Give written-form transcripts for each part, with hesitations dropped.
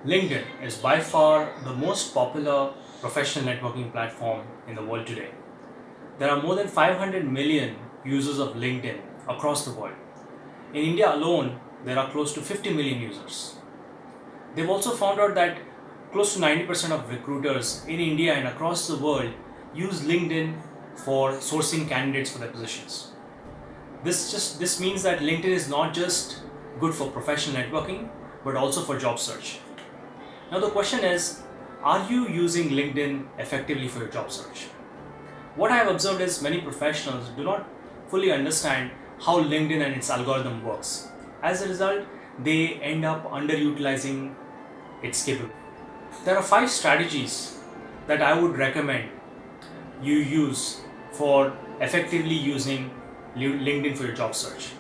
LinkedIn is by far the most popular professional networking platform in the world today. There are more than 500 million users of LinkedIn across the world. In India alone, there are close to 50 million users. They've also found out that close to 90% of recruiters in India and across the world use LinkedIn for sourcing candidates for their positions. This means that LinkedIn is not just good for professional networking, but also for job search. Now the question is, are you using LinkedIn effectively for your job search? What I have observed is many professionals do not fully understand how LinkedIn and its algorithm works. As a result, they end up underutilizing its capability. There are 5 strategies that I would recommend you use for effectively using LinkedIn for your job search.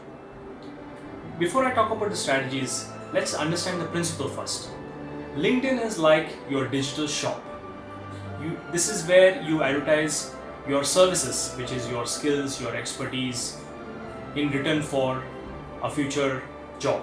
Before I talk about the strategies, let's understand the principle first. LinkedIn is like your digital shop. This is where you advertise your services, which is your skills, your expertise, in return for a future job.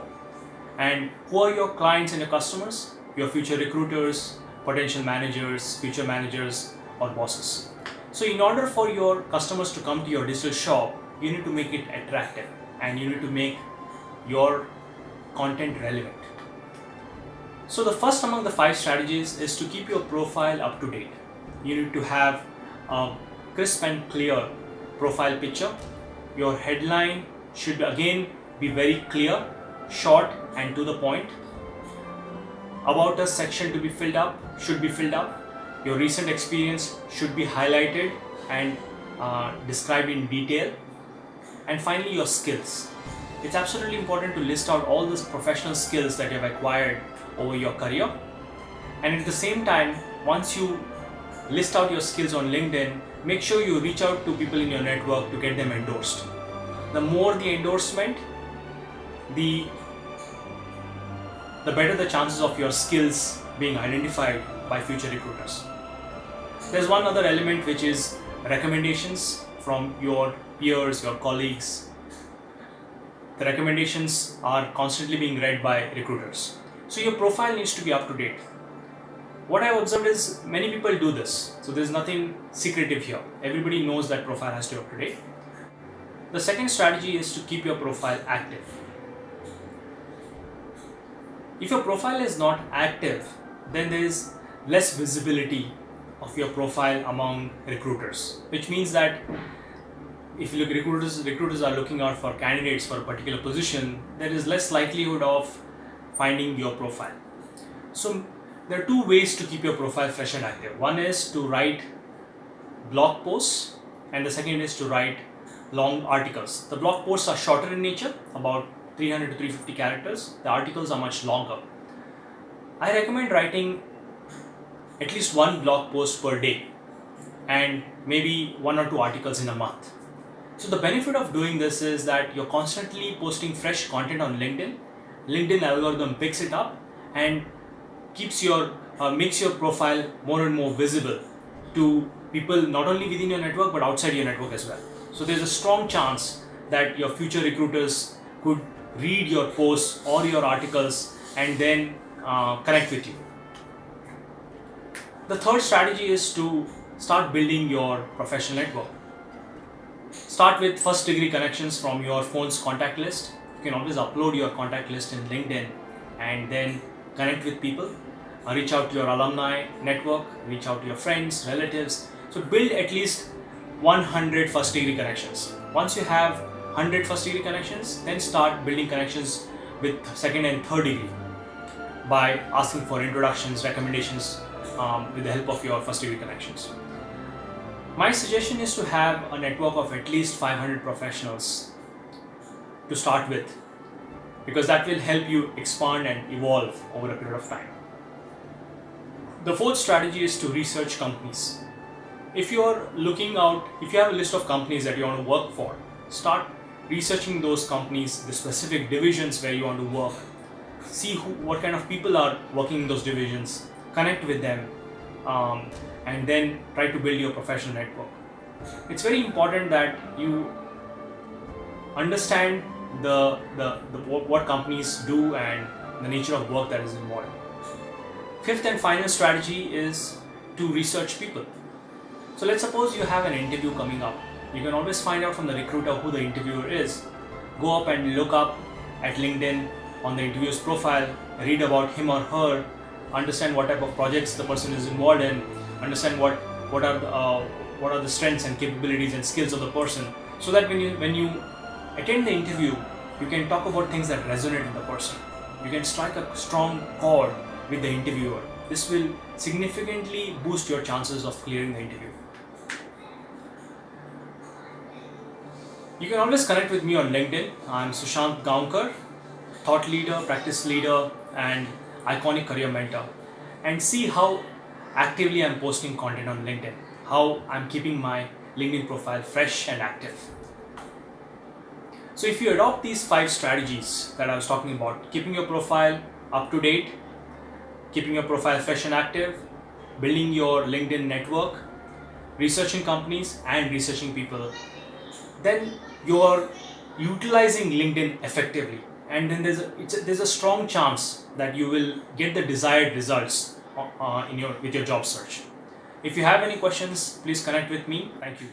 And who are your clients and your customers? Your future recruiters, potential managers, future managers, or bosses. So in order for your customers to come to your digital shop, you need to make it attractive and you need to make your content relevant. So the first among the 5 strategies is to keep your profile up to date. You need to have a crisp and clear profile picture. Your headline should again be very clear, short and to the point. About us section should be filled up. Your recent experience should be highlighted and described in detail. And finally, your skills. It's absolutely important to list out all these professional skills that you have acquired over your career. And at the same time, once you list out your skills on LinkedIn, make sure you reach out to people in your network to get them endorsed. The more the endorsement, the better the chances of your skills being identified by future recruiters. There's one other element, which is recommendations from your peers, your colleagues. The recommendations are constantly being read by recruiters. So your profile needs to be up to date. What I've observed is many people do this. So there's nothing secretive here. Everybody knows that profile has to be up to date. The second strategy is to keep your profile active. If your profile is not active, then there is less visibility of your profile among recruiters, which means that if you look, recruiters are looking out for candidates for a particular position, there is less likelihood of finding your profile. So there are 2 ways to keep your profile fresh and active. One is to write blog posts, and the second is to write long articles. The blog posts are shorter in nature, about 300 to 350 characters. The articles are much longer. I recommend writing at least 1 blog post per day and maybe 1 or 2 articles in a month. So the benefit of doing this is that you're constantly posting fresh content on LinkedIn. LinkedIn algorithm picks it up and makes your profile more and more visible to people not only within your network but outside your network as well. So there's a strong chance that your future recruiters could read your posts or your articles and then connect with you. The third strategy is to start building your professional network. Start with first degree connections from your phone's contact list. You can always upload your contact list in LinkedIn and then connect with people. Reach out to your alumni network, reach out to your friends, relatives. So build at least 100 first degree connections. Once you have 100 first degree connections, then start building connections with second and third degree by asking for introductions, recommendations with the help of your first degree connections. My suggestion is to have a network of at least 500 professionals to start with, because that will help you expand and evolve over a period of time. The fourth strategy is to research companies. If you have a list of companies that you want to work for, start researching those companies, the specific divisions where you want to work. See what kind of people are working in those divisions, connect with them, and then try to build your professional network. It's very important that you understand what companies do and the nature of work that is involved. Fifth and final strategy is to research people. So let's suppose you have an interview coming up. You can always find out from the recruiter who the interviewer is. Go up and look up at LinkedIn on the interviewer's profile, read about him or her, understand what type of projects the person is involved in, understand what are the strengths and capabilities and skills of the person, so that when you attend the interview, you can talk about things that resonate with the person. You can strike a strong chord with the interviewer. This will significantly boost your chances of clearing the interview. You can always connect with me on LinkedIn. I'm Sushant Gaonkar, thought leader, practice leader, and iconic career mentor. And see how actively I'm posting content on LinkedIn, how I'm keeping my LinkedIn profile fresh and active. So if you adopt these 5 strategies that I was talking about, keeping your profile up to date, keeping your profile fresh and active, building your LinkedIn network, researching companies and researching people, then you are utilizing LinkedIn effectively, and then there's a strong chance that you will get the desired results with your job search. If you have any questions, please connect with me. Thank you.